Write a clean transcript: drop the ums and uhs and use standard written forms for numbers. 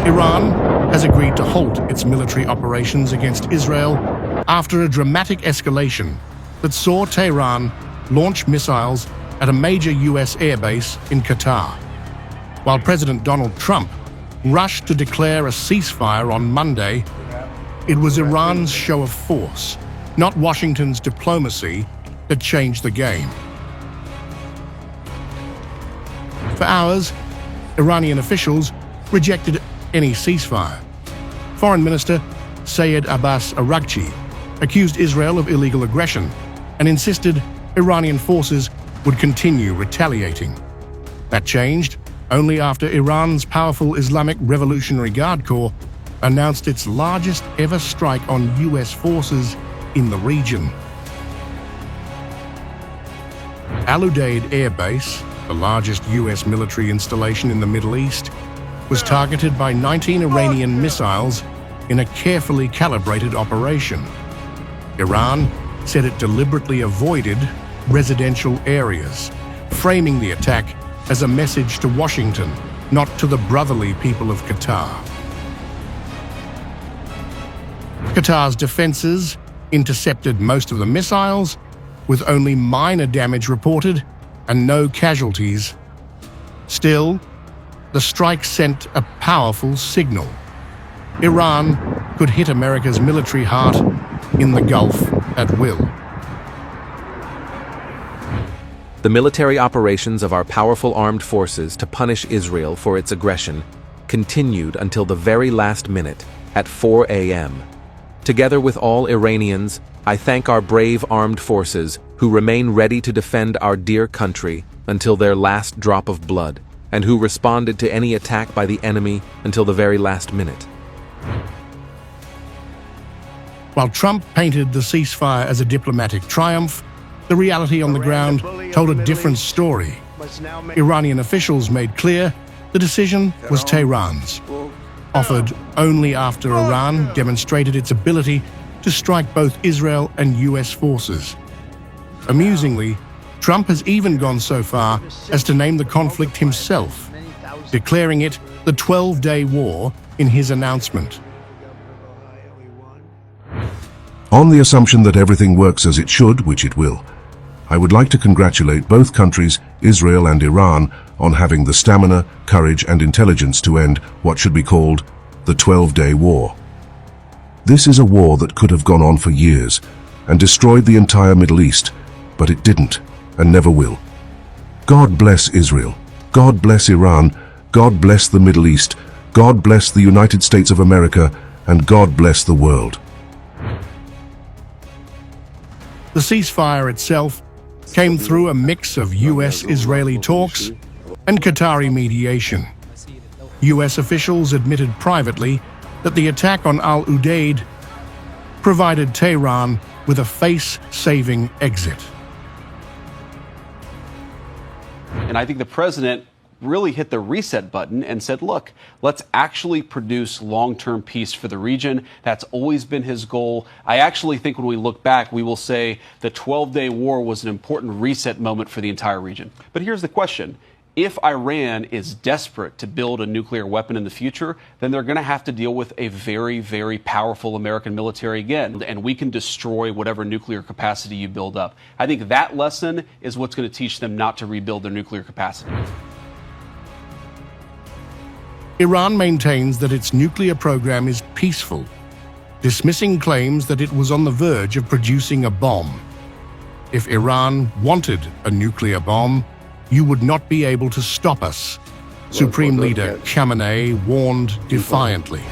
Iran has agreed to halt its military operations against Israel after a dramatic escalation that saw Tehran launch missiles at a major US airbase in Qatar. While President Donald Trump rushed to declare a ceasefire on Monday, it was Iran's show of force, not Washington's diplomacy, that changed the game. For hours, Iranian officials rejected any ceasefire. Foreign Minister Sayed Abbas Araghchi accused Israel of illegal aggression and insisted Iranian forces would continue retaliating. That changed only after Iran's powerful Islamic Revolutionary Guard Corps announced its largest ever strike on US forces in the region. Al Udeid Air Base, the largest US military installation in the Middle East, was targeted by 19 Iranian missiles in a carefully calibrated operation. Iran said it deliberately avoided residential areas, framing the attack as a message to Washington, not to the brotherly people of Qatar. Qatar's defenses intercepted most of the missiles, with only minor damage reported and no casualties. Still, the strike sent a powerful signal. Iran could hit America's military heart in the Gulf at will. The military operations of our powerful armed forces to punish Israel for its aggression continued until the very last minute at 4 a.m. Together with all Iranians, I thank our brave armed forces who remain ready to defend our dear country until their last drop of blood, and who responded to any attack by the enemy until the very last minute. While Trump painted the ceasefire as a diplomatic triumph, the reality on the ground told a different story. Iranian officials made clear the decision was Tehran's, offered only after Iran demonstrated its ability to strike both Israel and US forces. Amusingly, Trump has even gone so far as to name the conflict himself, declaring it the 12-day war in his announcement. On the assumption that everything works as it should, which it will, I would like to congratulate both countries, Israel and Iran, on having the stamina, courage and intelligence to end what should be called the 12-day war. This is a war that could have gone on for years and destroyed the entire Middle East, but it didn't and never will. God bless Israel. God bless Iran. God bless the Middle East. God bless the United States of America, and God bless the world. The ceasefire itself came through a mix of US-Israeli talks and Qatari mediation. US officials admitted privately that the attack on Al Udeid provided Tehran with a face-saving exit. And I think the president really hit the reset button and said, look, let's actually produce long-term peace for the region. That's always been his goal. I actually think when we look back, we will say the 12-day war was an important reset moment for the entire region. But here's the question. If Iran is desperate to build a nuclear weapon in the future, then they're going to have to deal with a very, very powerful American military again, and we can destroy whatever nuclear capacity you build up. I think that lesson is what's going to teach them not to rebuild their nuclear capacity. Iran maintains that its nuclear program is peaceful, dismissing claims that it was on the verge of producing a bomb. If Iran wanted a nuclear bomb, you would not be able to stop us, Supreme Leader Khamenei warned defiantly.